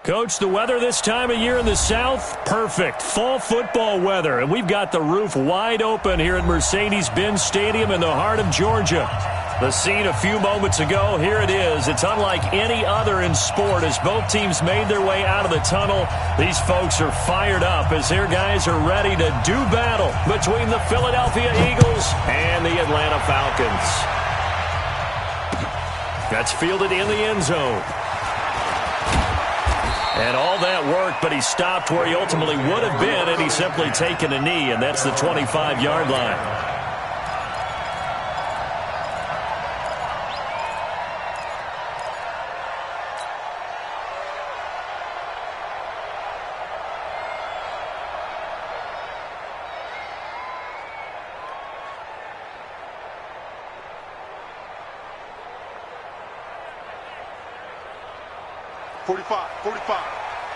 Coach, the weather this time of year in the South, perfect. Fall football weather, and we've got the roof wide open here at Mercedes-Benz Stadium in the heart of Georgia. The scene a few moments ago, here it is. It's unlike any other in sport as both teams made their way out of the tunnel. These folks are fired up as their guys are ready to do battle between the Philadelphia Eagles and the Atlanta Falcons. That's fielded in the end zone. And all that worked, but he stopped where he ultimately would have been had he simply taken a knee, and that's the 25-yard line.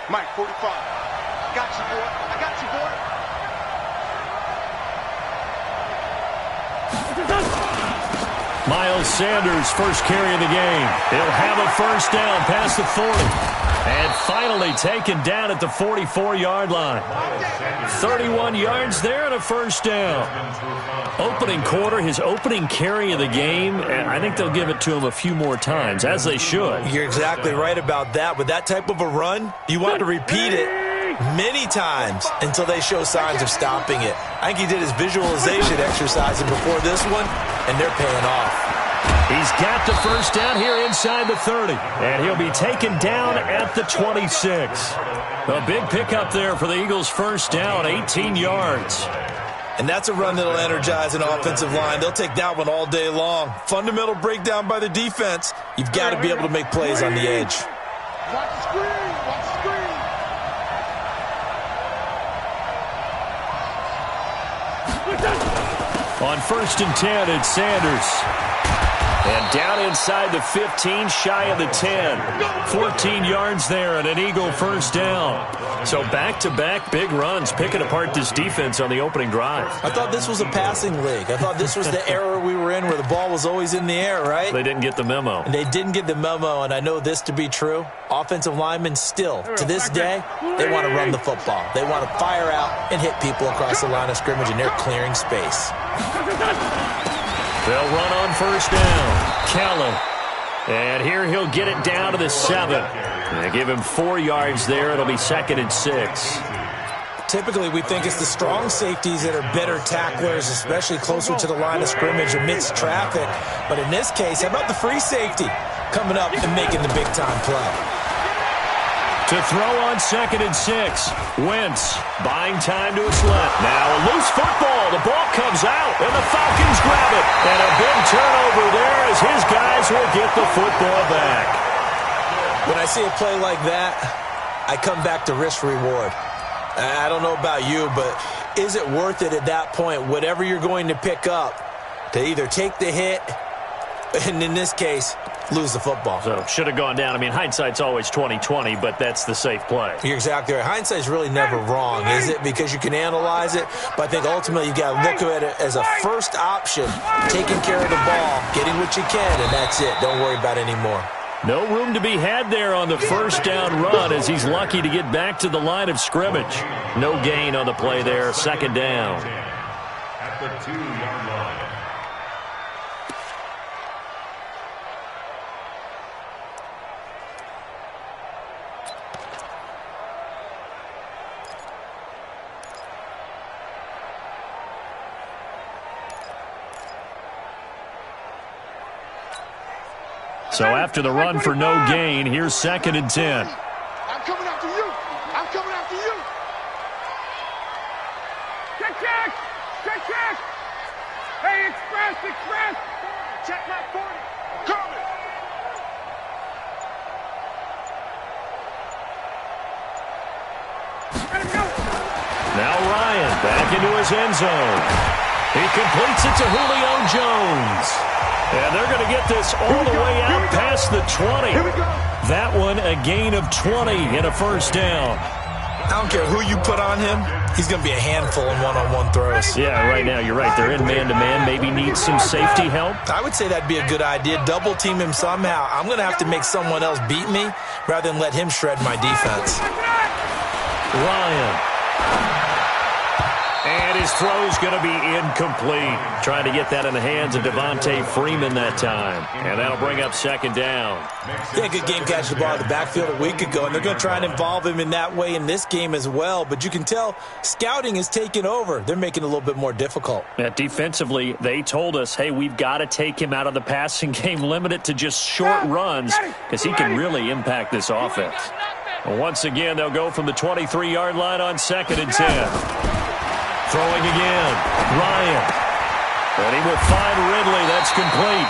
Mike, 45. Got you, boy. I got you, boy. Miles Sanders, first carry of the game. He'll have a first down past the 40. And finally taken down at the 44-yard line. 31 yards there and a first down. Opening quarter, his opening carry of the game, and I think they'll give it to him a few more times, as they should. You're exactly right about that. With that type of a run, you want to repeat it many times until they show signs of stopping it. I think he did his visualization exercising before this one, and they're paying off. He's got the first down here inside the 30, and he'll be taken down at the 26. A big pickup there for the Eagles' first down, 18 yards. And that's a run that'll energize an offensive line. They'll take that one all day long. Fundamental breakdown by the defense. You've got to be able to make plays on the edge. Watch the screen. Watch the screen. On 1st and 10, it's Sanders. And down inside the 15, shy of the 10. 14 yards there and an Eagle first down. So back-to-back big runs, picking apart this defense on the opening drive. I thought this was a passing league. I thought this was the era we were in where the ball was always in the air, right? They didn't get the memo. And they didn't get the memo, and I know this to be true. Offensive linemen still, to this day, they want to run the football. They want to fire out and hit people across the line of scrimmage, and they're clearing space. They'll run on first down. Kelly. And here he'll get it down to the 7. They give him 4 yards there. It'll be 2nd and 6. Typically, we think it's the strong safeties that are better tacklers, especially closer to the line of scrimmage amidst traffic. But in this case, how about the free safety coming up and making the big-time play? To throw on 2nd and 6. Wentz buying time to his left. Now a loose football. The ball comes out, and the Falcons grab it. And a big turnover there as his guys will get the football back. When I see a play like that, I come back to risk-reward. I don't know about you, but is it worth it at that point, whatever you're going to pick up, to either take the hit, and in this case, lose the football? So should have gone down. I mean, hindsight's always 20/20, but that's the safe play. You're exactly right. Hindsight's really never wrong, is it? Because you can analyze it, but I think ultimately you got to look at it as a first option, taking care of the ball, getting what you can, and that's it. Don't worry about it anymore. No room to be had there on the first down run as he's lucky to get back to the line of scrimmage. No gain on the play there. 2nd down. At the 2-yard line. So after the run for no gain, here's 2nd and 10. I'm coming after you. I'm coming after you. Check, check. Check, check. Hey, express, express. Check my 40. Coming. Now Ryan back into his end zone. He completes it to Julio Jones. And they're going to get this all the way out past the 20. That one a gain of 20 and a first down. I don't care who you put on him, he's going to be a handful in one-on-one throws. Yeah, right now you're right. They're in man-to-man. Maybe need some safety help. I would say that'd be a good idea. Double team him somehow. I'm going to have to make someone else beat me rather than let him shred my defense. Ryan. And his throw's going to be incomplete. Trying to get that in the hands of Devontae Freeman that time. And that'll bring up second down. Yeah, good game catching the ball in the backfield a week ago, and they're going to try and involve him in that way in this game as well. But you can tell scouting is taking over. They're making it a little bit more difficult. Yeah, defensively, they told us, hey, we've got to take him out of the passing game, limit it to just short runs, because he can really impact this offense. And once again, they'll go from the 23-yard line on 2nd and 10. Throwing again, Ryan. And he will find Ridley. That's complete.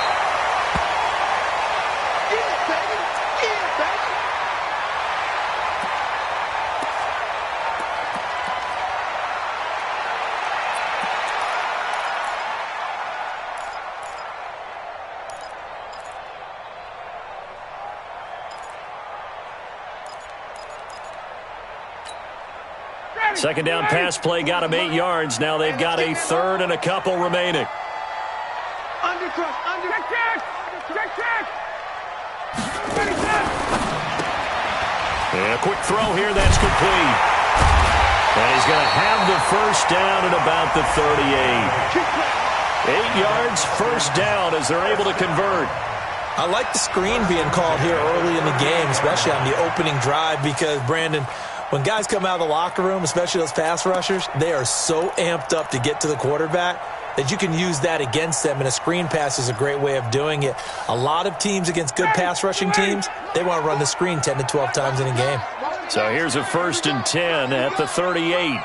Second down pass play got him 8 yards. Now they've got a third and a couple remaining. And a quick throw here. That's complete. And he's going to have the first down at about the 38. 8 yards, first down as they're able to convert. I like the screen being called here early in the game, especially on the opening drive, because, Brandon, when guys come out of the locker room, especially those pass rushers, they are so amped up to get to the quarterback that you can use that against them, and a screen pass is a great way of doing it. A lot of teams against good pass rushing teams, they want to run the screen 10 to 12 times in a game. So here's a 1st and 10 at the 38.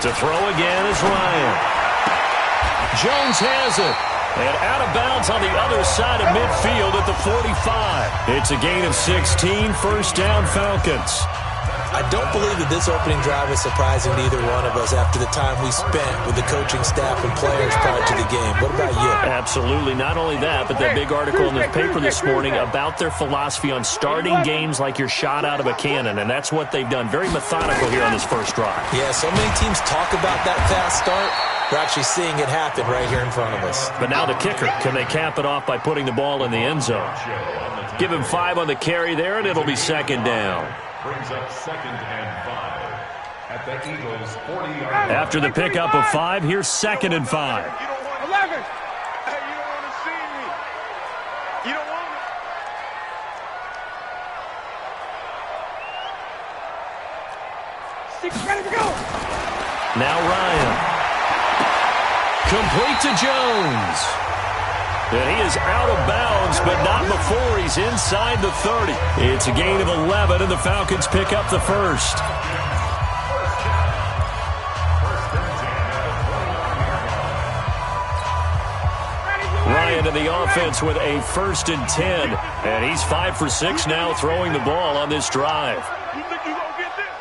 To throw again is Ryan. Jones has it. And out of bounds on the other side of midfield at the 45. It's a gain of 16, first down Falcons. I don't believe that this opening drive is surprising to either one of us after the time we spent with the coaching staff and players prior to the game. What about you? Absolutely. Not only that, but that big article in the paper this morning about their philosophy on starting games like you're shot out of a cannon, and that's what they've done. Very methodical here on this first drive. Yeah, so many teams talk about that fast start. We're actually seeing it happen right here in front of us. But now the kicker. Can they cap it off by putting the ball in the end zone? Give him 5 on the carry there, and it'll be second down. Brings up 2nd and 5 at the Eagles' 40-yard line. After the pickup of 5, here's 2nd and 5. 11. Hey, you don't want to see me. You don't want me. 6 ready to go. Now Ryan. Complete to Jones. And he is out of bounds, but not before he's inside the 30. It's a gain of 11, and the Falcons pick up the first. Ryan in the offense with a 1st and 10. And he's 5 for 6 now throwing the ball on this drive. You think you gonna get this?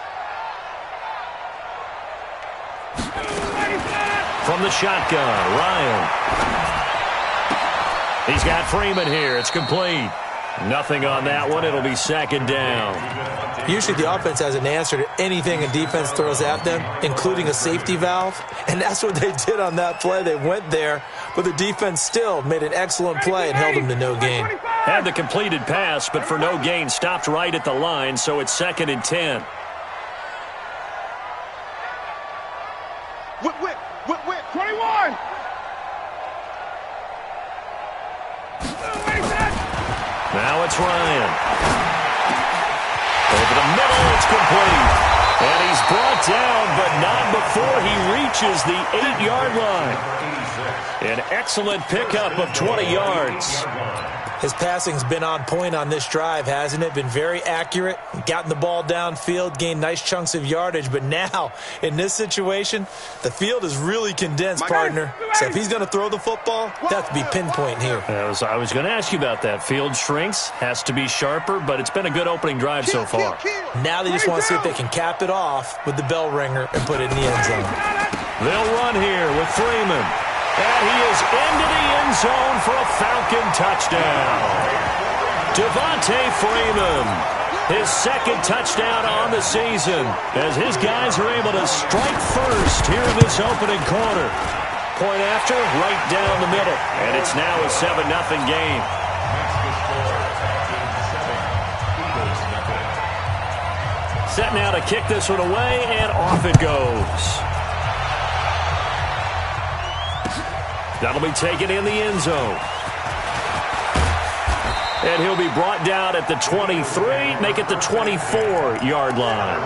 From the shotgun, Ryan. He's got Freeman here. It's complete. Nothing on that one. It'll be second down. Usually the offense has an answer to anything a defense throws at them, including a safety valve. And that's what they did on that play. They went there, but the defense still made an excellent play and held them to no gain. Had the completed pass, but for no gain, stopped right at the line, so it's 2nd and 10. Whip. 21. Now it's Ryan. Over the middle, it's complete. And he's brought down, but not before he reaches the 8-yard line. An excellent pickup of 20 yards. His passing's been on point on this drive, hasn't it? Been very accurate, gotten the ball downfield, gained nice chunks of yardage. But now, in this situation, the field is really condensed, partner. So if he's going to throw the football, they have to be pinpoint here. I was going to ask you about that. Field shrinks, has to be sharper, but it's been a good opening drive so far. Now they just want to see if they can cap it off with the bell ringer and put it in the end zone. They'll run here with Freeman. And he is into the end zone for a Falcon touchdown. Devontae Freeman, his second touchdown on the season, as his guys are able to strike first here in this opening quarter. Point after, right down the middle. And it's now a 7-0 game. Set now to kick this one away, and off it goes. That'll be taken in the end zone. And he'll be brought down at the 23, make it the 24-yard line.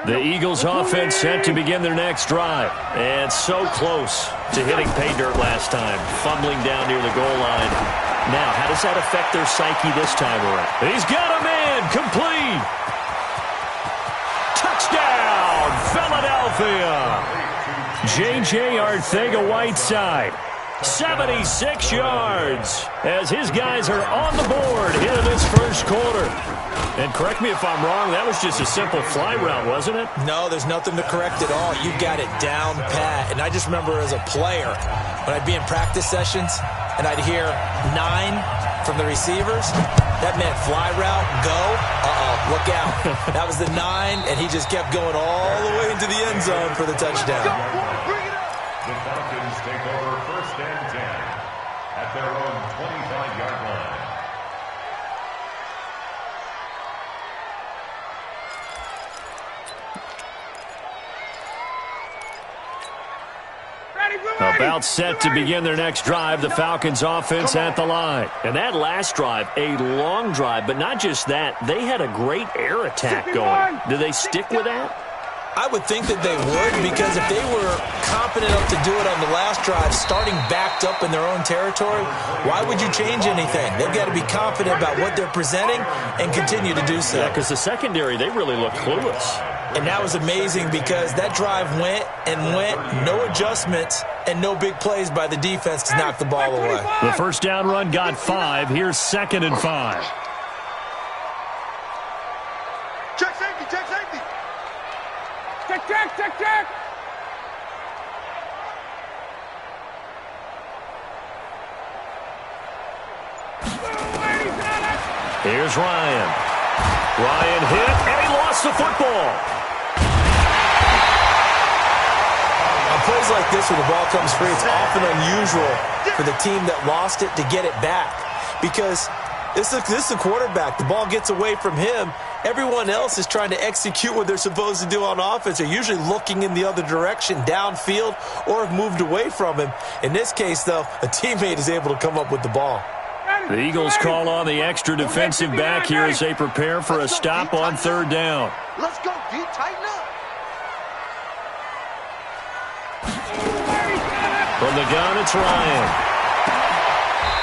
The Eagles offense set to begin their next drive. And so close to hitting pay dirt last time, fumbling down near the goal line. Now, how does that affect their psyche this time around? He's got a man, complete. Touchdown, Philadelphia. J.J. Arcega-Whiteside, 76 yards, as his guys are on the board here in this first quarter. And correct me if I'm wrong, that was just a simple fly route, wasn't it? No, there's nothing to correct at all. You got it down pat. And I just remember as a player, when I'd be in practice sessions and I'd hear 9 from the receivers, that meant fly route, go, look out. That was the 9, and he just kept going all the way into the end zone for the touchdown. The Falcons take over first and 10 at their own 25-yard line. About set to begin their next drive, the Falcons offense at the line. And that last drive, a long drive, but not just that. They had a great air attack going. Do they stick with that? I would think that they would, because if they were confident enough to do it on the last drive, starting backed up in their own territory, why would you change anything? They've got to be confident about what they're presenting and continue to do so. Yeah, because the secondary, they really look clueless. And that was amazing because that drive went and went, no adjustments, and no big plays by the defense to knock the ball away. The first down run got 5. Here's 2nd and 5. Check safety, check safety. Check. Here's Ryan. Ryan hit, and he lost the football. On plays like this where the ball comes free, it's often unusual for the team that lost it to get it back. Because this is the quarterback. The ball gets away from him. Everyone else is trying to execute what they're supposed to do on offense. They're usually looking in the other direction, downfield, or have moved away from him. In this case, though, a teammate is able to come up with the ball. The Eagles call on the extra defensive back here as they prepare for a stop on 3rd down. Let's go, D. Tighten up. From the gun, it's Ryan.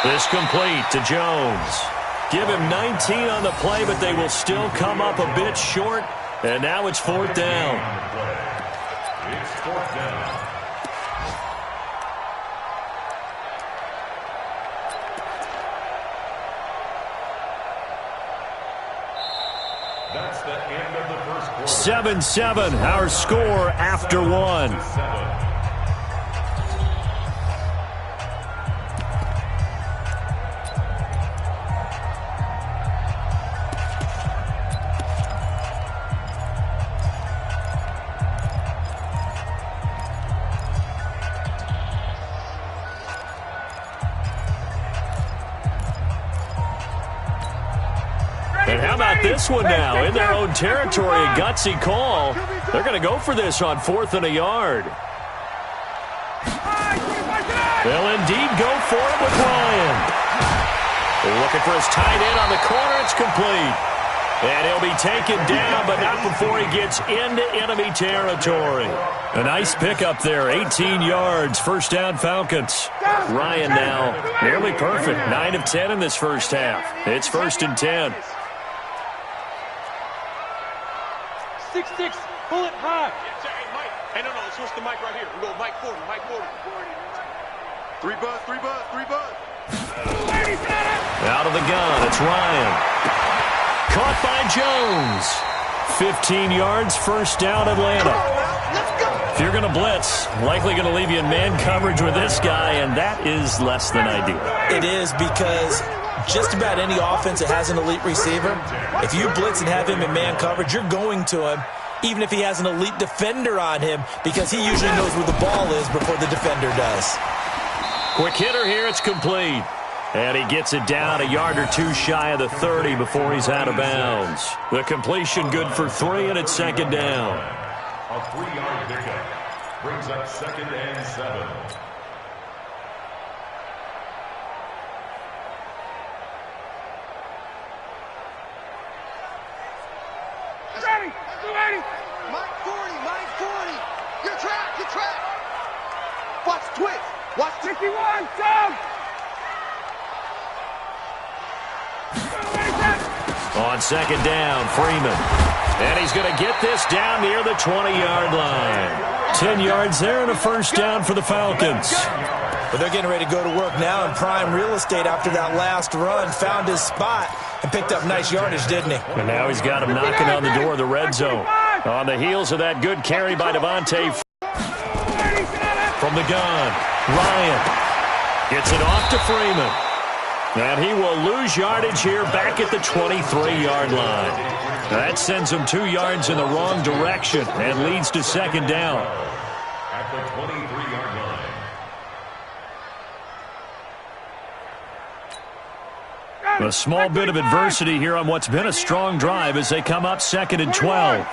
This complete to Jones. Give him 19 on the play, but they will still come up a bit short. And now it's 4th down. It's 4th down. That's the end of the first quarter. 7-7, our score after 1. And how about this one now? In their own territory, a gutsy call. They're going to go for this on 4th and a yard. They'll indeed go for it with Ryan. They're looking for his tight end on the corner. It's complete. And he'll be taken down, but not before he gets into enemy territory. A nice pickup there, 18 yards, first down Falcons. Ryan now nearly perfect, 9 of 10 in this first half. It's 1st and 10. 6-6, pull it high. switch the mic right here. We go mic 40, mic 40. 3 buzz, 3 buzz, 3 buzz. Out of the gun, it's Ryan. Caught by Jones. 15 yards, first down, Atlanta. If you're going to blitz, likely going to leave you in man coverage with this guy, and that is less than ideal. It is, because just about any offense that has an elite receiver, if you blitz and have him in man coverage, you're going to him, even if he has an elite defender on him, because he usually knows where the ball is before the defender does. Quick hitter here, it's complete. And he gets it down a yard or two shy of the 30 before he's out of bounds. The completion good for 3, and it's second down. A 3-yard pickup brings up 2nd and 7. Ready, 280. Mike 40, Mike 40. Your track, your track. Watch twitch. Watch 51, Tom. On second down, Freeman. And he's going to get this down near the 20-yard line. 10 yards there and a first down for the Falcons. But they're getting ready to go to work now in prime real estate after that last run. Found his spot and picked up nice yardage, didn't he? And now he's got him knocking on the door of the red zone. On the heels of that good carry by Devontae. From the gun, Ryan gets it off to Freeman. And he will lose yardage here back at the 23-yard line. That sends him 2 yards in the wrong direction and leads to second down. At the 23-yard line. A small bit of adversity here on what's been a strong drive as they come up 2nd and 12.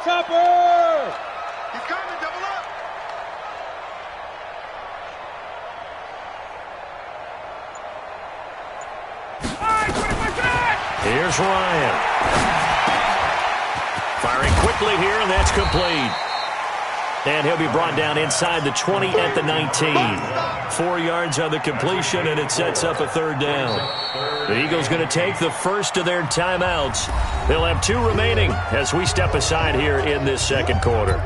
Topper! He's coming, double up. Here's Ryan. Firing quickly here, and that's complete. And he'll be brought down inside the 20 at the 19. 4 yards on the completion, and it sets up a third down. The Eagles going to take the first of their timeouts. They'll have 2 remaining as we step aside here in this second quarter.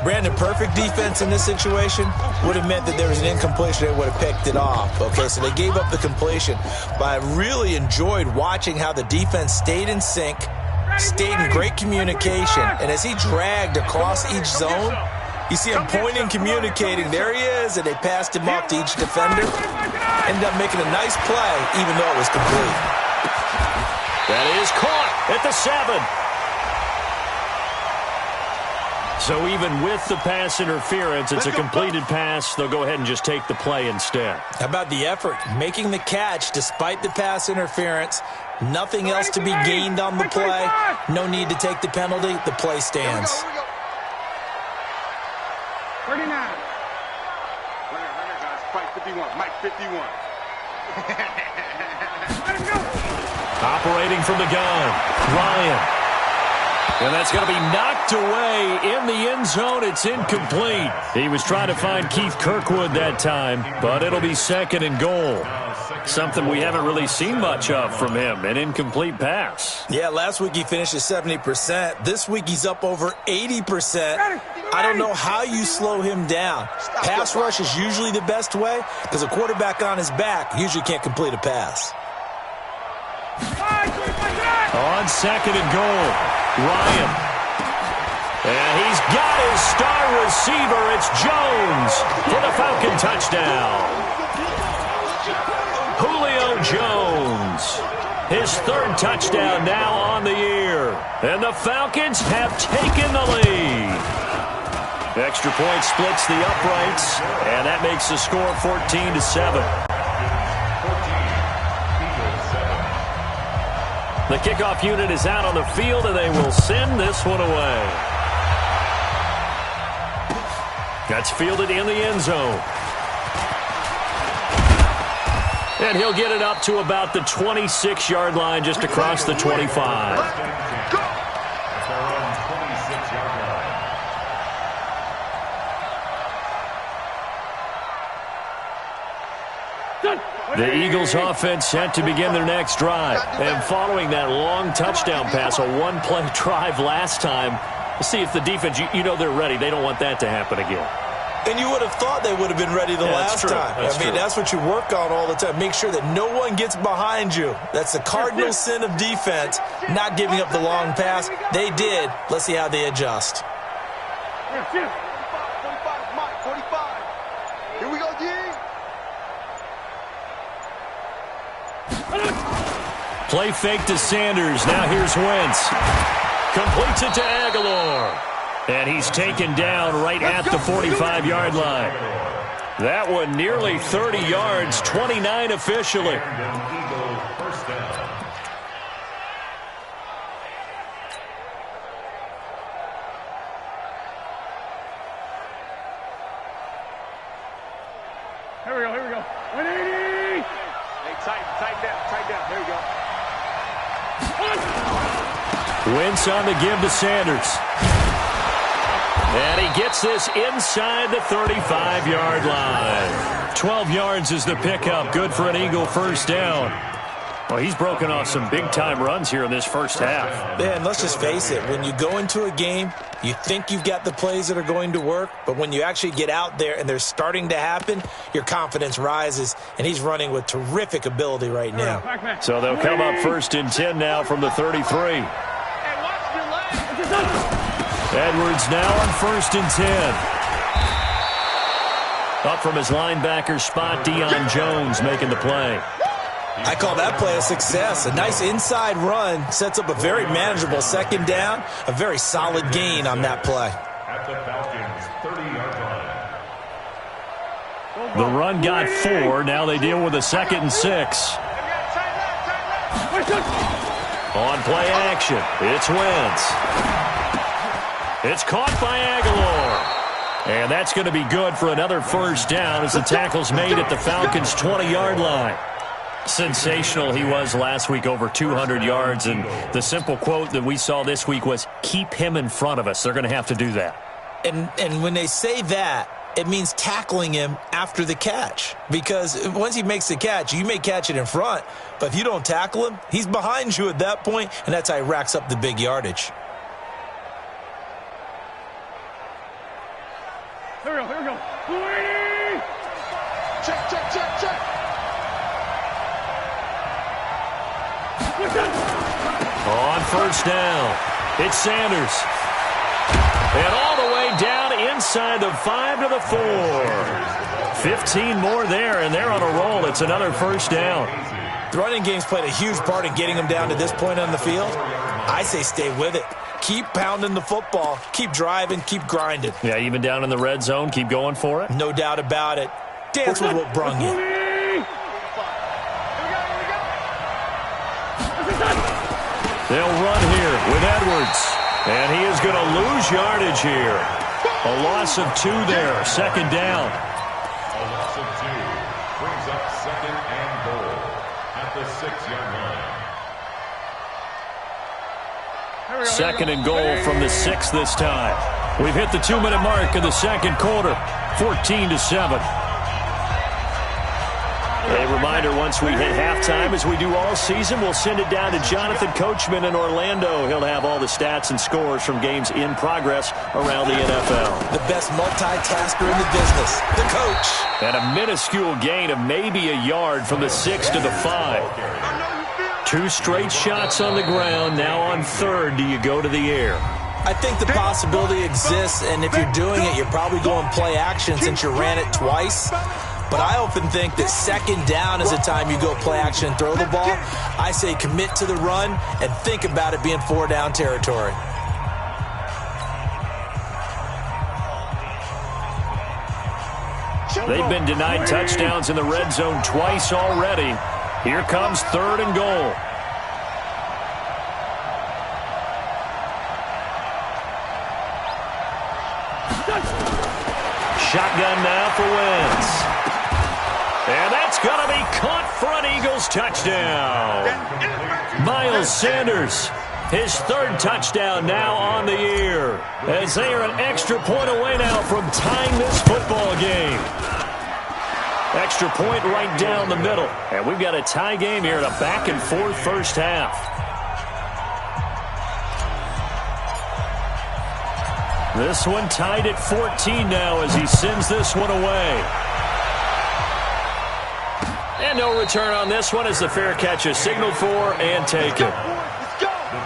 Brandon, perfect defense in this situation would have meant that there was an incompletion. They would have picked it off. Okay, so they gave up the completion. But I really enjoyed watching how the defense stayed in sync, stayed in great communication. And as he dragged across each zone, you see him pointing, communicating. There he is, and they passed him off to each defender. Ended up making a nice play, even though it was complete. That is caught at the 7. So even with the pass interference, it's a completed pass. They'll go ahead and just take the play instead. How about the effort? Making the catch despite the pass interference. Nothing else to be gained on the play. No need to take the penalty. The play stands. 39. Right here, guys. Fight 51. Mike 51. Let him go. Operating from the gun, Ryan. And that's going to be knocked away in the end zone. It's incomplete. He was trying to find Keith Kirkwood that time, but it'll be 2nd and goal. Something we haven't really seen much of from him, an incomplete pass. Yeah, last week he finished at 70%. This week he's up over 80%. I don't know how you slow him down. Pass rush is usually the best way because a quarterback on his back usually can't complete a pass. On 2nd and goal, Ryan. And he's got his star receiver. It's Jones for the Falcon touchdown. Julio Jones. His 3rd touchdown now on the year. And the Falcons have taken the lead. Extra point splits the uprights, and that makes the score 14-7. The kickoff unit is out on the field, and they will send this one away. That's fielded in the end zone. And he'll get it up to about the 26-yard line, just across the 25. The Eagles offense set to begin their next drive. And following that long touchdown pass, a one-play drive last time, let's see if the defense, you know they're ready. They don't want that to happen again. And you would have thought they would have been ready the last time. I mean, that's what you work on all the time. Make sure that no one gets behind you. That's the cardinal sin of defense, not giving up the long pass. They did. Let's see how they adjust. 45, Mike, 45. Here we go, D. Play fake to Sanders. Now here's Wentz. Completes it to Aguilar. And he's taken down right at the 45-yard line. That one nearly 30 yards, 29 officially. Here we go. 180! Hey, tight down. There you go. Wentz on the give to Sanders. And he gets this inside the 35-yard line. 12 yards is the pickup. Good for an Eagle first down. Well, he's broken off some big-time runs here in this first half. Man, let's just face it. When you go into a game, you think you've got the plays that are going to work, but when you actually get out there and they're starting to happen, your confidence rises, and he's running with terrific ability right now. So they'll come up first and 10 now from the 33. Edwards now on first and 10. Up from his linebacker spot, Deion Jones making the play. I call that play a success. A nice inside run sets up a very manageable second down, a very solid gain on that play. At the Falcons' 30-yard line. The run got 4. Now they deal with a 2nd and 6. On play action, it's Wentz. It's caught by Aguilar. And that's going to be good for another first down as the tackle's made at the Falcons' 20-yard line. Sensational he was last week, over 200 yards. And the simple quote that we saw this week was, keep him in front of us. They're going to have to do that. And when they say that, it means tackling him after the catch. Because once he makes the catch, you may catch it in front. But if you don't tackle him, he's behind you at that point, and that's how he racks up the big yardage. Here we go. 280! Check. On first down, it's Sanders. And all the way down inside the 5 to the 4. 15 more there, and they're on a roll. It's another first down. The running game's played a huge part in getting them down to this point on the field. I say stay with it. Keep pounding the football. Keep driving. Keep grinding. Yeah, even down in the red zone, keep going for it. No doubt about it. Dance with what brung you. They'll run here with Edwards. And he is going to lose yardage here. A loss of 2 there. 2nd down. A loss of 2 brings up 2nd and goal at the 6-yard line. 2nd and goal from the 6 this time. We've hit the 2-minute mark in the second quarter. 14-7. A reminder, once we hit halftime, as we do all season, we'll send it down to Jonathan Coachman in Orlando. He'll have all the stats and scores from games in progress around the NFL. The best multitasker in the business, the coach. And a minuscule gain of maybe a yard from the 6 to the 5. 2 straight shots on the ground. Now on 3rd, do you go to the air? I think the possibility exists, and if you're doing it, you're probably going play action since you ran it twice. But I often think that 2nd down is the time you go play action and throw the ball. I say commit to the run and think about it being 4-down territory. They've been denied touchdowns in the red zone twice already. Here comes 3rd and goal. Shotgun now for Wentz. And that's going to be caught for an Eagles touchdown. Miles Sanders, his 3rd touchdown now on the year, as they are an extra point away now from tying this football game. Extra point right down the middle. And we've got a tie game here in a back-and-forth first half. This one tied at 14 now as he sends this one away. And no return on this one as the fair catch is signaled for and taken. The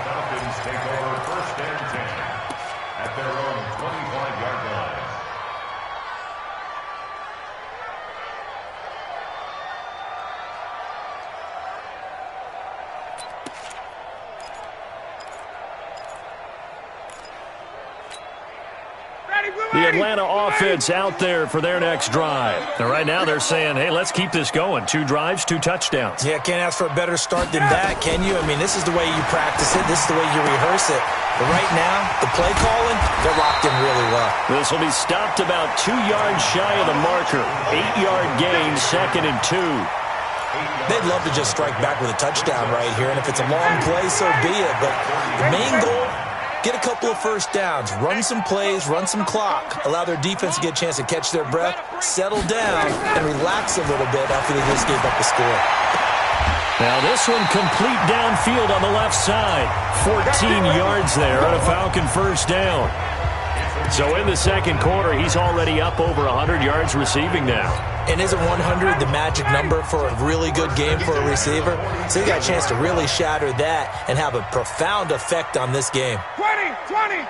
Falcons take over first and 10 at their own 25-yard line. The Atlanta offense out there for their next drive. And right now they're saying, hey, let's keep this going. 2 drives, 2 touchdowns. Yeah, can't ask for a better start than that, can you? I mean, this is the way you practice it. This is the way you rehearse it. But right now, the play calling, they're locked in really well. This will be stopped about 2 yards shy of the marker. 8-yard gain, 2nd and 2. They'd love to just strike back with a touchdown right here. And if it's a long play, so be it. But the main goal, get a couple of first downs, run some plays, run some clock, allow their defense to get a chance to catch their breath, settle down, and relax a little bit after they just gave up a score. Now this one complete downfield on the left side. 14 yards there on a Falcon first down. So in the second quarter, he's already up over 100 yards receiving now. And isn't 100 the magic number for a really good game for a receiver? So he got a chance to really shatter that and have a profound effect on this game. 20, 20.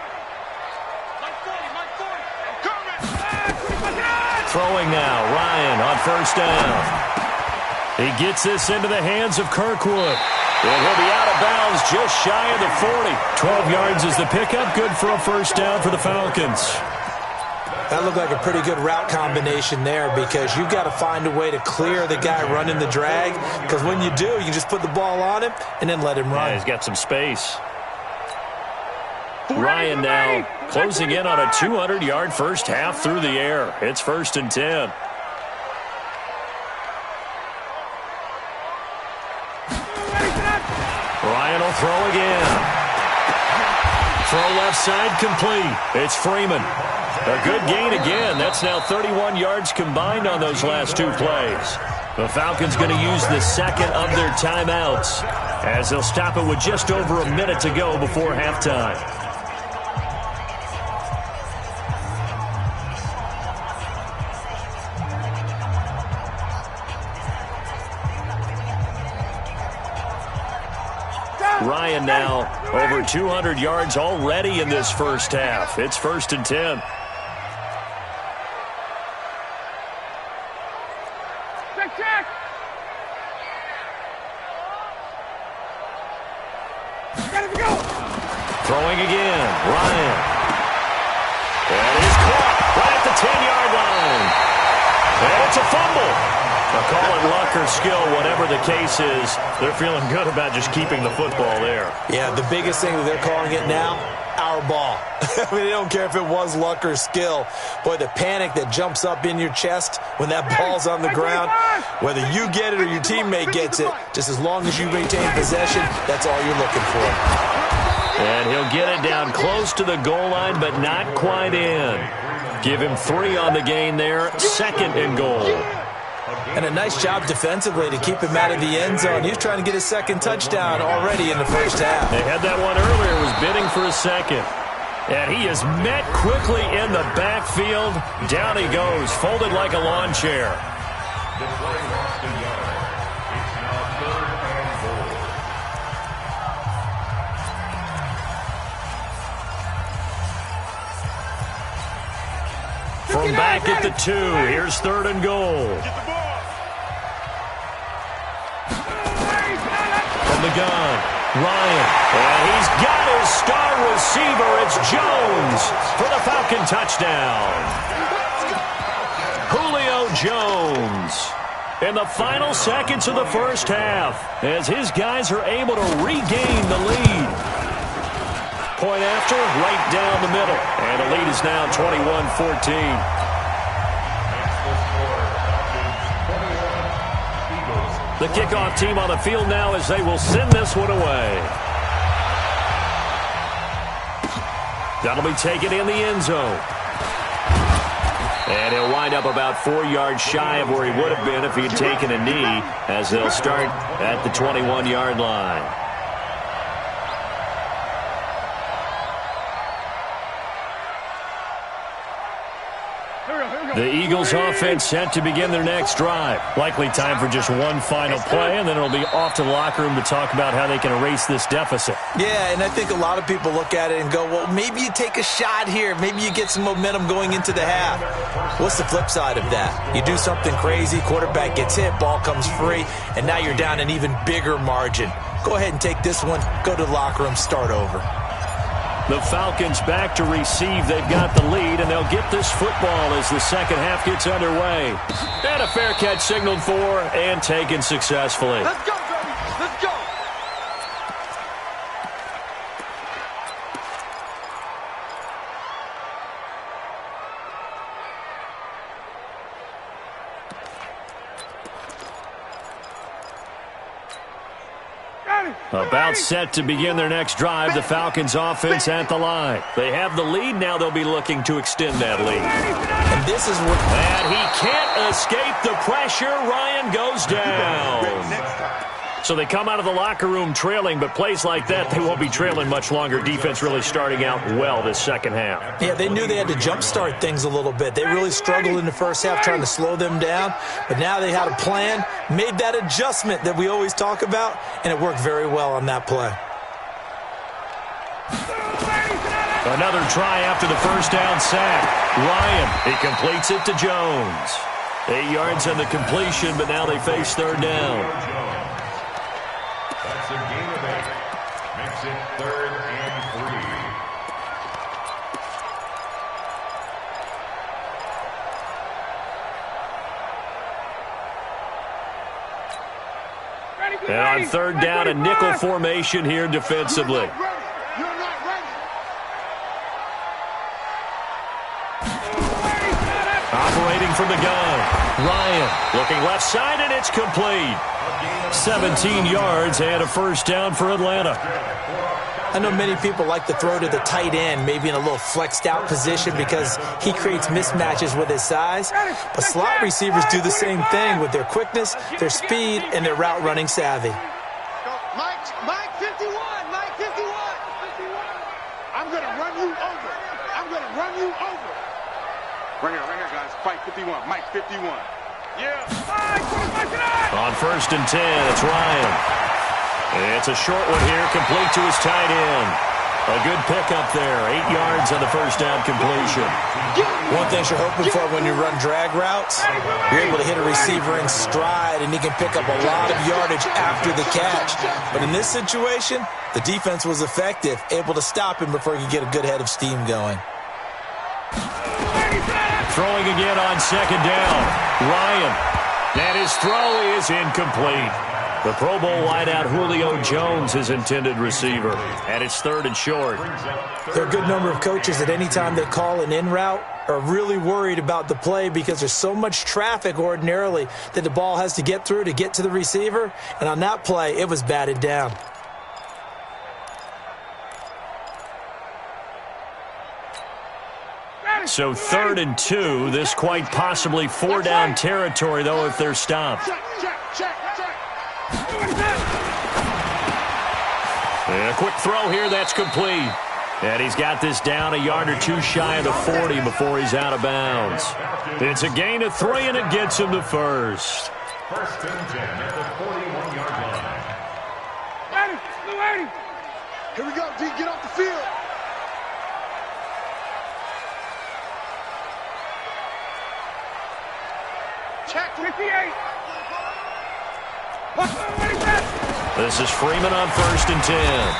Throwing now, Ryan on first down. He gets this into the hands of Kirkwood. And he'll be out of bounds just shy of the 40. 12 yards is the pickup. Good for a first down for the Falcons. That looked like a pretty good route combination there because you've got to find a way to clear the guy running the drag because when you do, you can just put the ball on him and then let him run. Yeah, he's got some space. Ryan now closing in on a 200-yard first half through the air. It's 1st and 10. Ryan will throw again. Throw left side complete. It's Freeman. A good gain again. That's now 31 yards combined on those last 2 plays. The Falcons going to use the second of their timeouts as they'll stop it with just over a minute to go before halftime. Ryan now over 200 yards already in this first half. It's 1st and 10. Check. Ready to go. Throwing again, Ryan. And he's caught right at the 10-yard line. And it's a fumble. They'll call it luck or skill, whatever the case is. They're feeling good about just keeping the football there. Yeah, the biggest thing that they're calling it now, our ball. I mean, they don't care if it was luck or skill. Boy, the panic that jumps up in your chest when that ball's on the ground, whether you get it or your teammate gets it, just as long as you retain possession, that's all you're looking for. And he'll get it down close to the goal line, but not quite in. Give him 3 on the gain there, 2nd and goal. And a nice job defensively to keep him out of the end zone. He was trying to get his 2nd touchdown already in the first half. They had that one earlier, was bidding for a 2nd. And he is met quickly in the backfield. Down he goes, folded like a lawn chair. The play lost a yard. It's now 3rd and goal. From back at the 2, here's 3rd and goal. From the gun, Ryan. And he's got his star receiver. It's Jones for the Falcon touchdown. Julio Jones in the final seconds of the first half as his guys are able to regain the lead. Point after, right down the middle. And the lead is now 21-14. The kickoff team on the field now as they will send this one away. That'll be taken in the end zone. And he'll wind up about 4 yards shy of where he would have been if he had taken a knee, as they'll start at the 21-yard line. The Eagles offense set to begin their next drive. Likely time for just one final play, and then it'll be off to the locker room to talk about how they can erase this deficit. Yeah, and I think a lot of people look at it and go, well, maybe you take a shot here. Maybe you get some momentum going into the half. What's the flip side of that? You do something crazy, quarterback gets hit, ball comes free, and now you're down an even bigger margin. Go ahead and take this one, go to the locker room, start over. The Falcons back to receive. They've got the lead, and they'll get this football as the second half gets underway. And a fair catch signaled for and taken successfully. Let's go, baby. Let's go. About set to begin their next drive, the Falcons offense at the line. They have the lead. Now they'll be looking to extend that lead. And this is what... And he can't escape the pressure. Ryan goes down. So they come out of the locker room trailing, but plays like that, they won't be trailing much longer. Defense really starting out well this second half. Yeah, they knew they had to jumpstart things a little bit. They really struggled in the first half trying to slow them down, but now they had a plan, made that adjustment that we always talk about, and it worked very well on that play. Another try after the first down sack. Ryan, he completes it to Jones. 8 yards on the completion, but now they face third down. That's a gain of 8. Makes it 3rd and 3. And on third down, a nickel formation here defensively. Operating from the gun. Ryan looking left side, and it's complete. 17 yards and a first down for Atlanta. I know many people like to throw to the tight end, maybe in a little flexed out position because he creates mismatches with his size. But slot receivers do the same thing with their quickness, their speed, and their route running savvy. Mike 51, Mike 51. I'm going to run you over. I'm going to run you over. Right here, guys. Fight 51, Mike 51. Yeah. On 1st and 10, it's Ryan. It's a short one here, complete to his tight end. A good pickup there, 8 yards on the first down completion. One thing you're hoping for when you run drag routes, you're able to hit a receiver in stride, and he can pick up a lot of yardage after the catch. But in this situation, the defense was effective, able to stop him before he could get a good head of steam going. Throwing again on second down. Ryan. And his throw is incomplete. The Pro Bowl wideout Julio Jones, his intended receiver. And it's 3rd and short. There are a good number of coaches that any time they call an in route are really worried about the play because there's so much traffic ordinarily that the ball has to get through to get to the receiver. And on that play, it was batted down. So 3rd and 2. This quite possibly 4-down territory, though, if they're stopped. And a quick throw here, that's complete. And he's got this down a yard or two shy of the 40 before he's out of bounds. It's a gain of 3, and it gets him to first. 1st and 10 at the 41-yard line. Here we go, D. Get off the field. Check 58. This is Freeman on 1st and 10.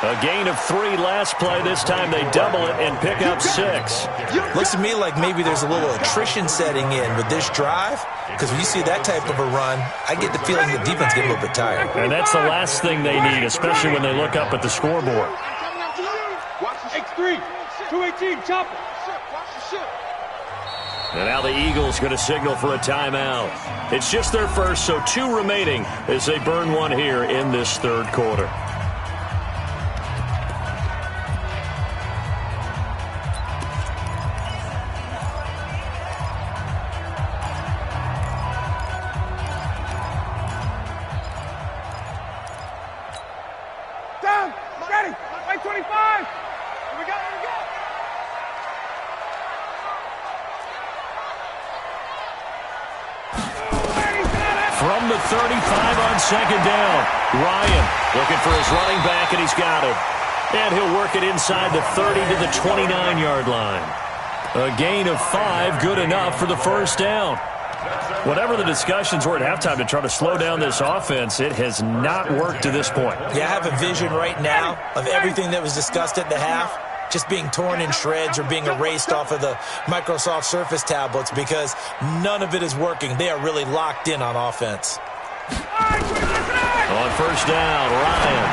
A gain of 3 last play. This time they double it and pick up 6. Looks to me like maybe there's a little attrition setting in with this drive, because when you see that type of a run, I get the feeling the defense get a little bit tired. And that's the last thing they need, especially when they look up at the scoreboard. X3, 218, chopper. And now the Eagles going to signal for a timeout. It's just their first, so 2 remaining as they burn one here in this 3rd quarter. from the 35 on second down. Ryan looking for his running back, and he's got it. And he'll work it inside the 30 to the 29-yard line. A gain of 5, good enough for the first down. Whatever the discussions were at halftime to try to slow down this offense, it has not worked to this point. Yeah, I have a vision right now of everything that was discussed at the half just being torn in shreds or being erased off of the Microsoft Surface tablets because none of it is working. They are really locked in on offense. On first down, Ryan.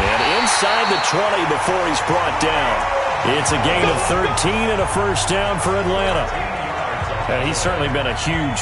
And inside the 20 before he's brought down. It's a gain of 13 and a first down for Atlanta. And he's certainly been a huge...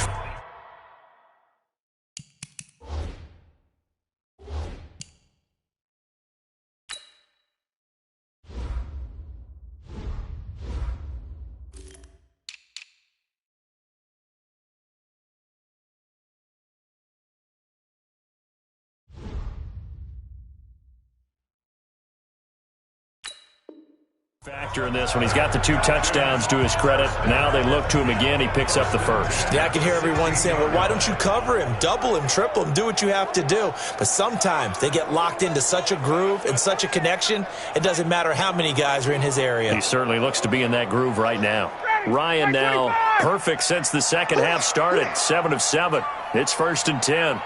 factor in this when he's got the 2 touchdowns to his credit. Now they look to him again. He picks up the first. Yeah, I can hear everyone saying, well, why don't you cover him, double him, triple him, do what you have to do. But sometimes they get locked into such a groove and such a connection, it doesn't matter how many guys are in his area. He certainly looks to be in that groove right now. Ryan now perfect since the second half started. 7 of 7. It's 1st and 10.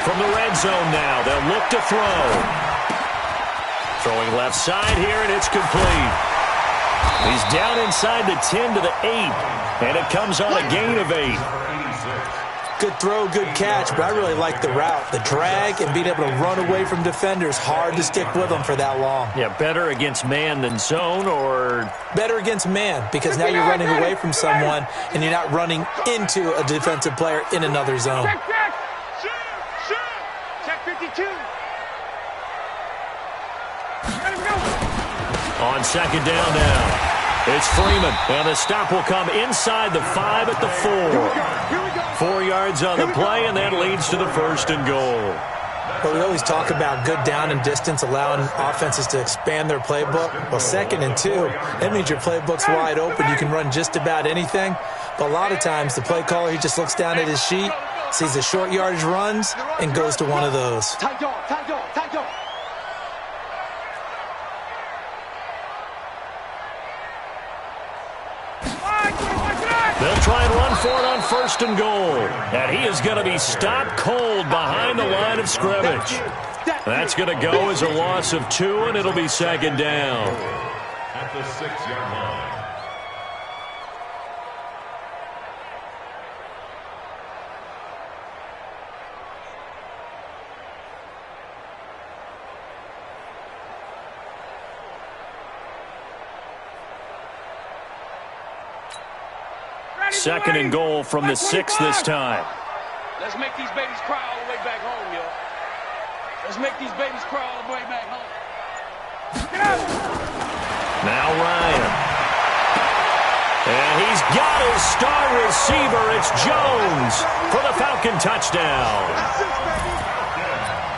From the red zone now, they'll look to throw. Throwing left side here, and it's complete. He's down inside the 10 to the 8, and it comes on a gain of 8. Good throw, good catch, but I really like the route. The drag and being able to run away from defenders, hard to stick with them for that long. Yeah, better against man than zone, or... Better against man, because now you're running away from someone, and you're not running into a defensive player in another zone. On second down now, it's Freeman, and the stop will come inside the 5 at the 4. 4 yards on the play, and that leads to the 1st and goal. But we always talk about good down and distance, allowing offenses to expand their playbook. Well, 2nd and 2, that means your playbook's wide open. You can run just about anything. But a lot of times, the play caller, he just looks down at his sheet, sees the short yardage runs, and goes to one of those. Tight dog, tight dog, tight dog. They'll try and run for it on 1st and goal. And he is going to be stopped cold behind the line of scrimmage. That's going to go as a loss of 2, and it'll be 2nd down. At the 6-yard line. Second and goal from the 6 this time. Let's make these babies cry all the way back home, yo. Let's make these babies cry all the way back home. Get out! Now Ryan. And he's got his star receiver. It's Jones for the Falcon touchdown.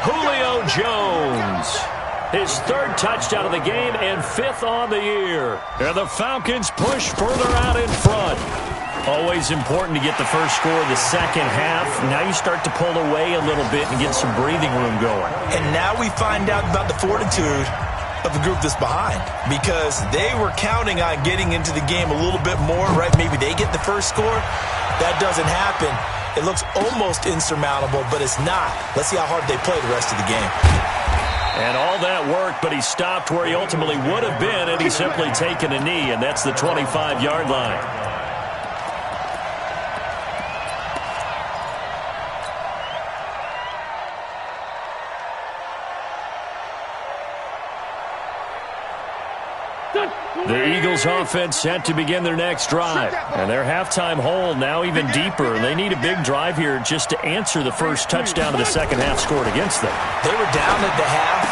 Julio Jones. His 3rd touchdown of the game and 5th on the year. And the Falcons push further out in front. Always important to get the first score of the second half. Now you start to pull away a little bit and get some breathing room going. And now we find out about the fortitude of the group that's behind, because they were counting on getting into the game a little bit more, right? Maybe they get the first score. That doesn't happen. It looks almost insurmountable, but it's not. Let's see how hard they play the rest of the game. And all that worked, but he stopped where he ultimately would have been, and he's simply taken a knee, and that's the 25-yard line. The Eagles offense set to begin their next drive. And their halftime hole now even deeper. They need a big drive here just to answer the first touchdown of the second half scored against them. They were down at the half.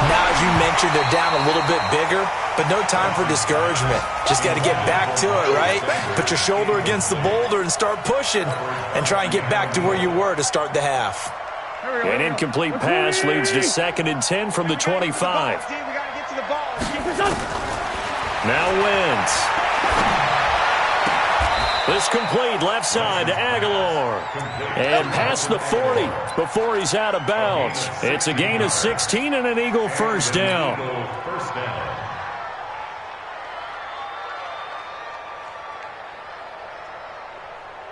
Now, as you mentioned, they're down a little bit bigger, but no time for discouragement. Just got to get back to it, right? Put your shoulder against the boulder and start pushing and try and get back to where you were to start the half. An incomplete pass leads to 2nd and 10 from the 25. Now Wentz. This complete left side to Aguilar. And past the 40 before he's out of bounds. It's a gain of 16 and an Eagle first down.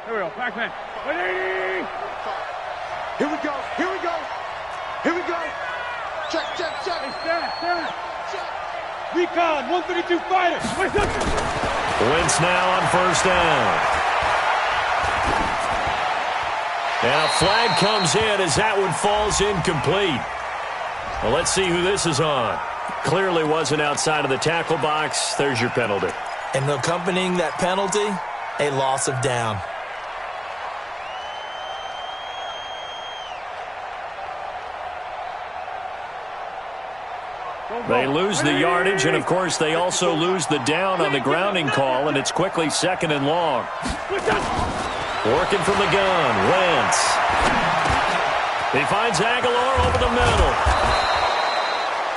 Here we go, Pac-Man. 180! Here we go. Here we go. Here we go. Check, check, check. Hey, stand. Recon, 132 fighter. Wentz now on first down. And a flag comes in as that one falls incomplete. Well, let's see who this is on. Clearly wasn't outside of the tackle box. There's your penalty. And accompanying that penalty, a loss of down. They lose the yardage, and, of course, they also lose the down on the grounding call, and it's quickly 2nd and long. Working from the gun, Wentz. He finds Aguilar over the middle.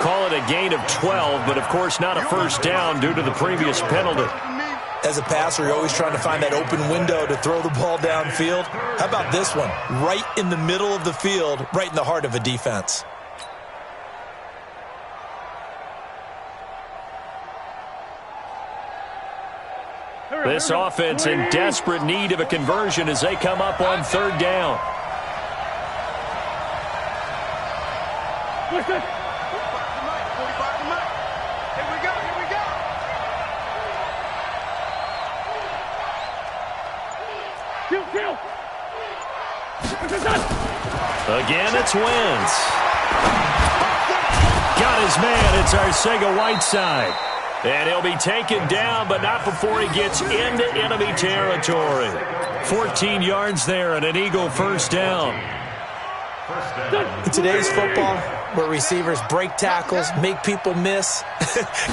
Call it a gain of 12, but, of course, not a first down due to the previous penalty. As a passer, you're always trying to find that open window to throw the ball downfield. How about this one? Right in the middle of the field, right in the heart of a defense. This offense in desperate need of a conversion as they come up on 3rd down. 45 to Mike. Here we go. Kill. Again, it's Wentz. Got his man. It's Arcega-Whiteside. And he'll be taken down, but not before he gets into enemy territory. 14 yards there and an Eagle first down. In today's football, where receivers break tackles, make people miss,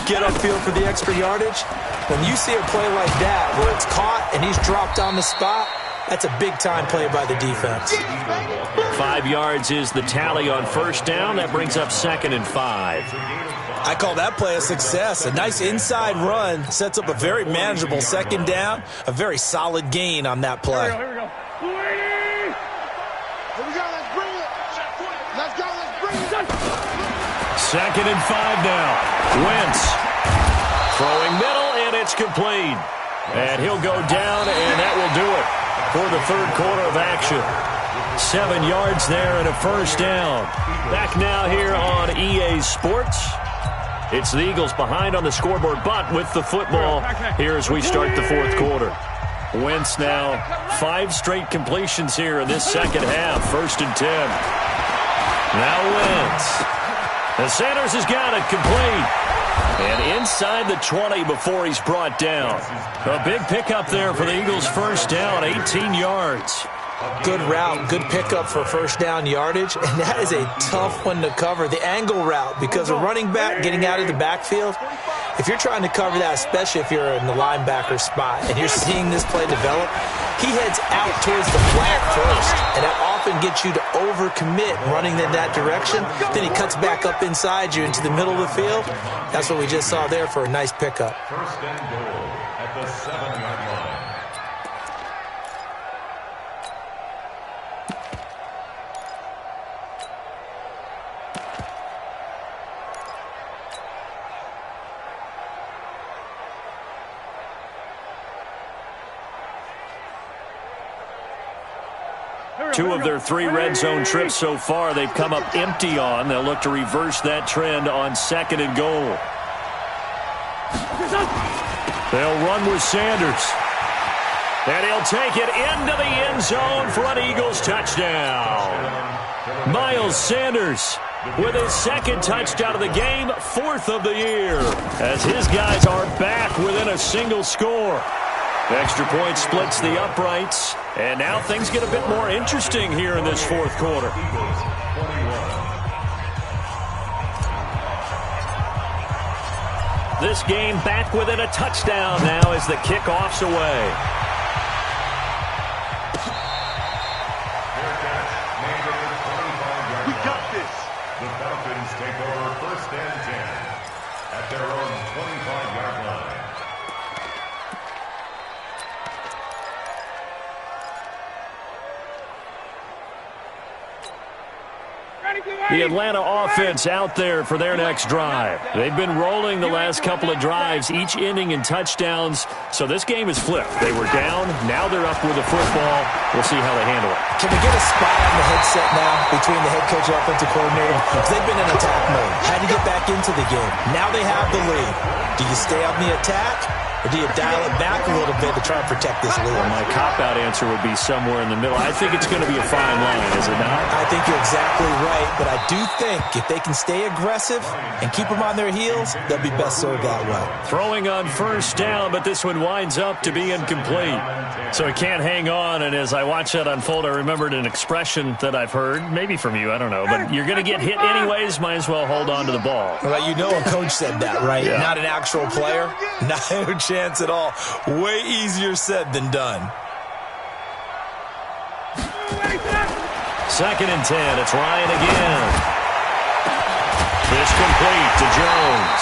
get upfield for the extra yardage, when you see a play like that where it's caught and he's dropped on the spot, that's a big-time play by the defense. 5 yards is the tally on first down. That brings up 2nd and 5. I call that play a success. A nice inside run sets up a very manageable 2nd down, a very solid gain on that play. Here we go. 280! Here we go. Let's bring it. Let's go. 2nd and 5 now. Wentz throwing middle, and it's complete. And he'll go down, and that will do it for the 3rd quarter of action. 7 yards there and a first down. Back now here on EA Sports. It's the Eagles behind on the scoreboard, but with the football here as we start the 4th quarter. Wentz now 5 straight completions here in this 2nd half. 1st and 10. Now Wentz. And Sanders has got it complete. And inside the 20 before he's brought down. A big pickup there for the Eagles' first down, 18 yards. Good route, good pickup for first down yardage, and that is a tough one to cover. The angle route, because a running back getting out of the backfield, if you're trying to cover that, especially if you're in the linebacker spot and you're seeing this play develop, he heads out towards the flat first, and that often gets you to overcommit running in that direction. Then he cuts back up inside you into the middle of the field. That's what we just saw there for a nice pickup. 1st and goal at the 7-yard line. Two of their 3 red zone trips so far they've come up empty on. They'll look to reverse that trend on 2nd and goal. They'll run with Sanders. And he'll take it into the end zone for an Eagles touchdown. Miles Sanders with his 2nd touchdown of the game, 4th of the year, as his guys are back within a single score. Extra point splits the uprights, and now things get a bit more interesting here in this 4th quarter. This game back within a touchdown now as the kickoff's away. We got this. The Falcons take over 1st and 10 at their own 25-yard line. The Atlanta offense out there for their next drive. They've been rolling the last couple of drives, each ending in touchdowns. So this game is flipped. They were down. Now they're up with the football. We'll see how they handle it. Can we get a spy on the headset now between the head coach and offensive coordinator? Because they've been in attack mode. Had to get back into the game. Now they have the lead. Do you stay on the attack? Or do you dial it back a little bit to try and protect this lead? Well, my cop-out answer would be somewhere in the middle. I think it's going to be a fine line, is it not? I think you're exactly right, but I do think if they can stay aggressive and keep them on their heels, they'll be best served that way. Throwing on first down, but this one winds up to be incomplete. So it can't hang on, and as I watch that unfold, I remembered an expression that I've heard, maybe from you, I don't know, but you're going to get hit anyways, might as well hold on to the ball. Well, you know a coach said that, right? Yeah. Not an actual player. No chance at all. Way easier said than done. 2nd and 10. It's Ryan again. Fish complete to Jones.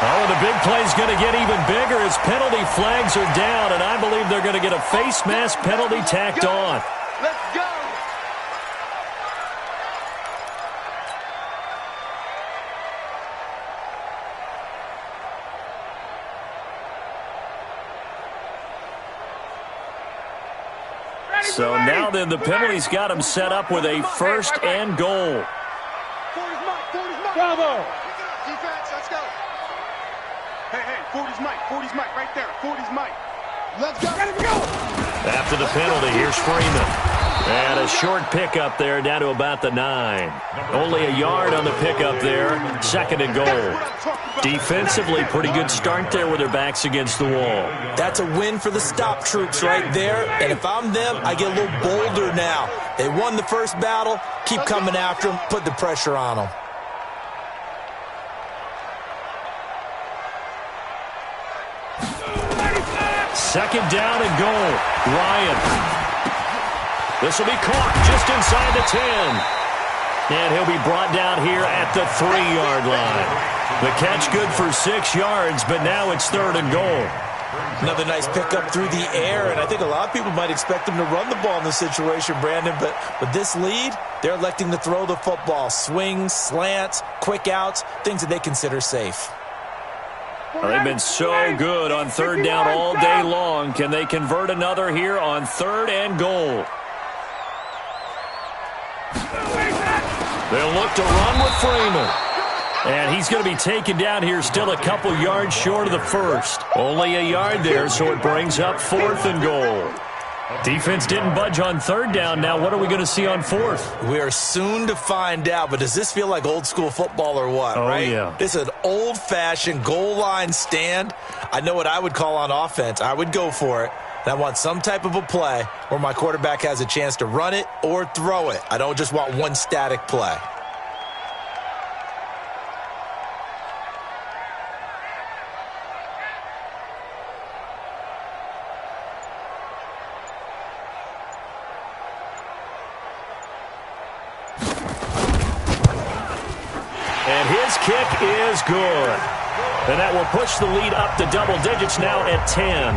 Oh, the big play's going to get even bigger as penalty flags are down, and I believe they're going to get a face mask penalty tacked on. Let's go. So now then the penalty's got him set up with a 1st and goal. Bravo. Defense, let's go. Hey, 40's Mike, right there. 40's Mike. Let's go. After the penalty, here's Freeman. And a short pickup there down to about the 9. Only a yard on the pickup there. 2nd and goal. Defensively, pretty good start there with their backs against the wall. That's a win for the stop troops right there. And if I'm them, I get a little bolder now. They won the first battle. Keep coming after them. Put the pressure on them. Second down and goal. Ryan. This will be caught just inside the 10. And he'll be brought down here at the 3-yard line. The catch good for 6 yards, but now it's 3rd and goal. Another nice pickup through the air, and I think a lot of people might expect them to run the ball in this situation, Brandon, but with this lead, they're electing to throw the football. Swings, slants, quick outs, things that they consider safe. Well, they've been so good on 3rd down all day long. Can they convert another here on 3rd and goal? They'll look to run with Freeman. And he's going to be taken down here still a couple yards short of the 1st. Only a yard there, so it brings up 4th and goal. Defense didn't budge on 3rd down. Now what are we going to see on 4th? We are soon to find out, but does this feel like old school football or what, right? Yeah. This is an old-fashioned goal line stand. I know what I would call on offense. I would go for it. And I want some type of a play where my quarterback has a chance to run it or throw it. I don't just want one static play. And his kick is good. And that will push the lead up to double digits now at 10.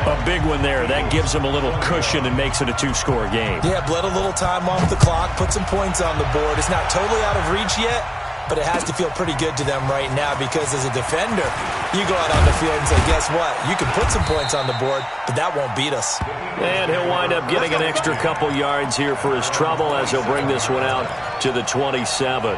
A big one there. That gives them a little cushion and makes it a 2-score game. Yeah, bled a little time off the clock, put some points on the board. It's not totally out of reach yet, but it has to feel pretty good to them right now because as a defender, you go out on the field and say, guess what? You can put some points on the board, but that won't beat us. And he'll wind up getting an extra couple yards here for his trouble as he'll bring this one out to the 27.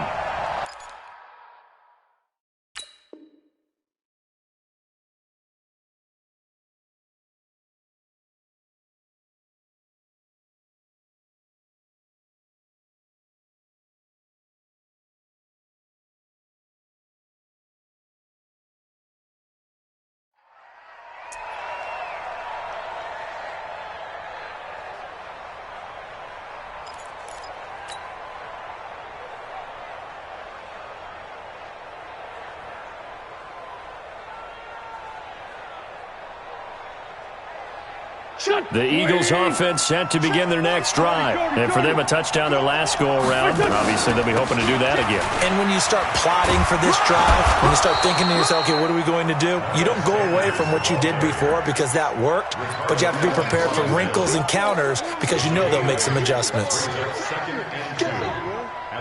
The Eagles offense set to begin their next drive. And for them, a touchdown their last go-around. Obviously, they'll be hoping to do that again. And when you start plotting for this drive, when you start thinking to yourself, okay, what are we going to do? You don't go away from what you did before because that worked, but you have to be prepared for wrinkles and counters because you know they'll make some adjustments.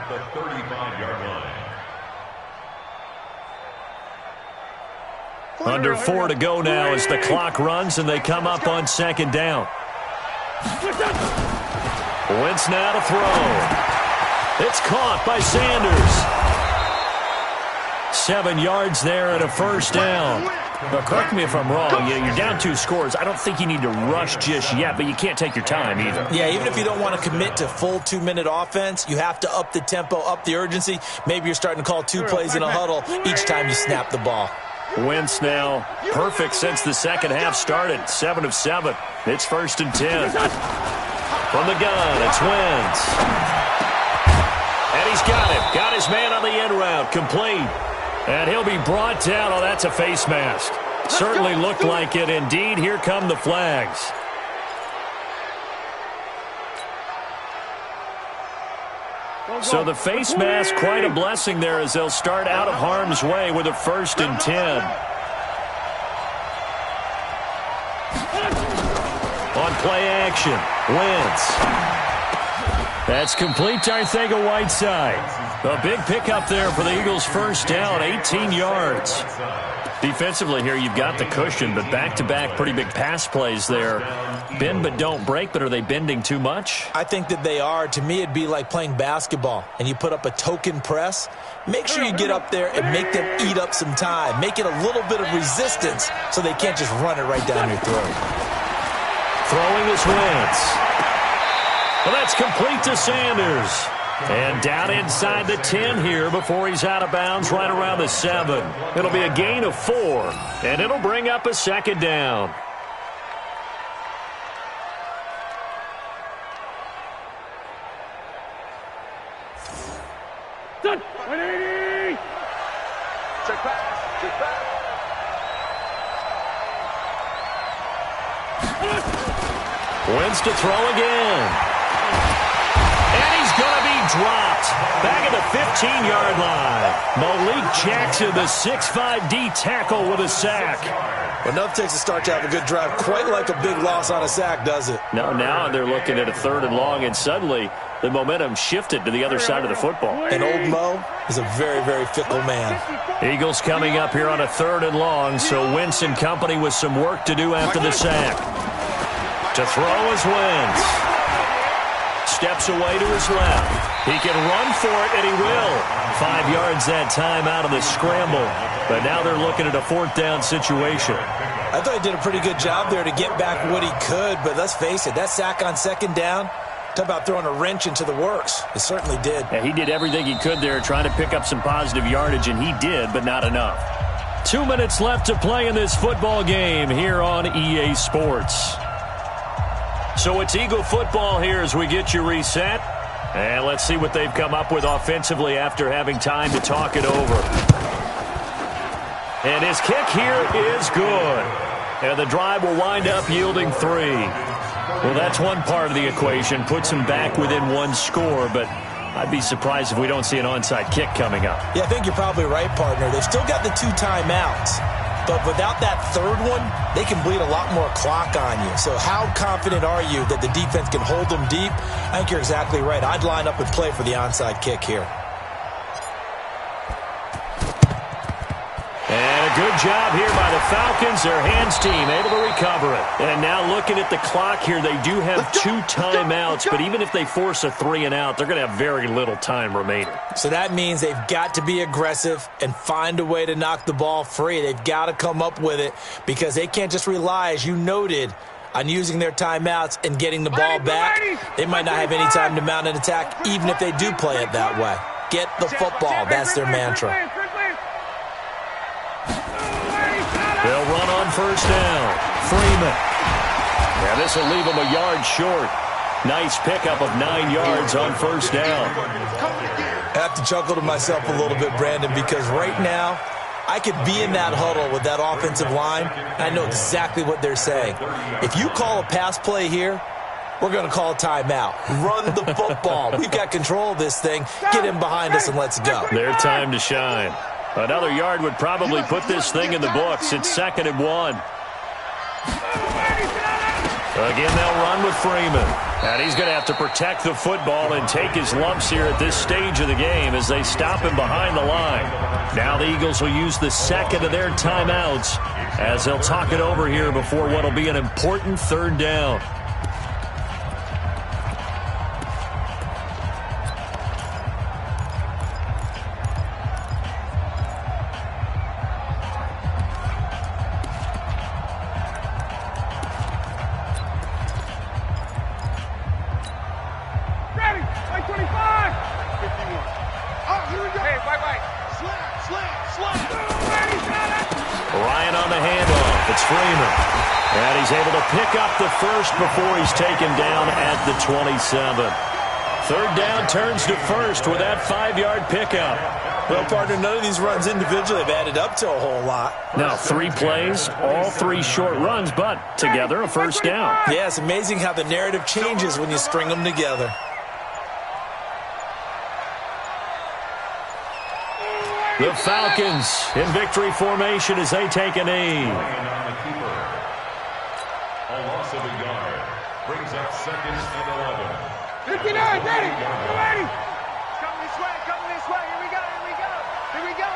at the 35-yard line. Under 4 to go now as the clock runs and they come up on second down. Wentz now to throw. It's caught by Sanders. 7 yards there and a first down. But correct me if I'm wrong. You're down 2 scores. I don't think you need to rush just yet, but you can't take your time either. Yeah, even if you don't want to commit to full 2-minute offense, you have to up the tempo, up the urgency. Maybe you're starting to call 2 plays in a huddle each time you snap the ball. Wentz now perfect since the second half started. 7 of 7. It's 1st and 10. From the gun, it's Wentz. And he's got him. Got his man on the end route. Complete. And he'll be brought down. Oh, that's a face mask. Certainly looked like it. Indeed, here come the flags. So the face mask, quite a blessing there as they'll start out of harm's way with a 1st and 10. On play action, Wentz. That's complete to Arcega-Whiteside. A big pickup there for the Eagles' first down, 18 yards. Defensively here, you've got the cushion, but back-to-back pretty big pass plays there. Bend but don't break, but are they bending too much? I think that they are. To me, it'd be like playing basketball, and you put up a token press. Make sure you get up there and make them eat up some time. Make it a little bit of resistance so they can't just run it right down your throat. Throwing is Wentz. Well, that's complete to Sanders. And down inside the 10 here before he's out of bounds right around the 7. It'll be a gain of 4, and it'll bring up a second down. Check pass. Check pass. Wentz to throw again. And he's going to be dropped back at the 15-yard line. Malik Jackson, the 6'5" D tackle with a sack. Enough takes a start to have a good drive. Quite like a big loss on a sack, does it? No, now they're looking at a 3rd and long, and suddenly the momentum shifted to the other side of the football. And old Mo is a very, very fickle man. Eagles coming up here on a 3rd and long, so Wentz and company with some work to do after the sack. To throw is Wentz. Steps away to his left. He can run for it, and he will. 5 yards that time out of the scramble. But now they're looking at a 4th down situation. I thought he did a pretty good job there to get back what he could, but let's face it, that sack on 2nd down, talk about throwing a wrench into the works. It certainly did. Yeah, he did everything he could there trying to pick up some positive yardage, and he did, but not enough. 2 minutes left to play in this football game here on EA Sports. So it's Eagle football here as we get you reset. And let's see what they've come up with offensively after having time to talk it over. And his kick here is good. And the drive will wind up yielding 3. Well, that's one part of the equation. Puts him back within 1 score, but I'd be surprised if we don't see an onside kick coming up. Yeah, I think you're probably right, partner. They've still got the 2 timeouts. But without that 3rd one, they can bleed a lot more clock on you. So how confident are you that the defense can hold them deep? I think you're exactly right. I'd line up and play for the onside kick here. And a good job here by the Falcons. Their hands team able to recover it. And now looking at the clock here, they do have 2 timeouts. But even if they force a 3 and out, they're going to have very little time remaining. So that means they've got to be aggressive and find a way to knock the ball free. They've got to come up with it because they can't just rely, as you noted, on using their timeouts and getting the ball back. They might not have any time to mount an attack, even if they do play it that way. Get the football. That's their mantra. They'll run on 1st down. Freeman. Yeah, this will leave them a yard short. Nice pickup of 9 yards on 1st down. I have to chuckle to myself a little bit, Brandon, because right now I could be in that huddle with that offensive line, and I know exactly what they're saying. If you call a pass play here, we're going to call a timeout. Run the football. We've got control of this thing. Get him behind us and let's go. Their time to shine. Another yard would probably put this thing in the books. It's 2nd and 1. Again, they'll run with Freeman. And he's going to have to protect the football and take his lumps here at this stage of the game as they stop him behind the line. Now the Eagles will use the second of their timeouts as they'll talk it over here before what will be an important third down. Ryan on the handoff. It's Freeman. And he's able to pick up the first before he's taken down at the 27. Third down turns to first with that 5-yard pickup. Well, partner, none of these runs individually have added up to a whole lot. Now 3 plays, all 3 short runs, but together a first down. Yeah, it's amazing how the narrative changes when you string them together. The Falcons in victory formation as they take a knee. A loss of a yard brings up 2nd and 11. 59, ready, ready. Coming this way, coming this way. Here we go, here we go, here we go.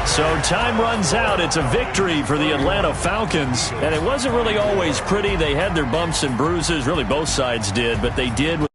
So time runs out. It's a victory for the Atlanta Falcons. And it wasn't really always pretty. They had their bumps and bruises. Really, both sides did. But they did.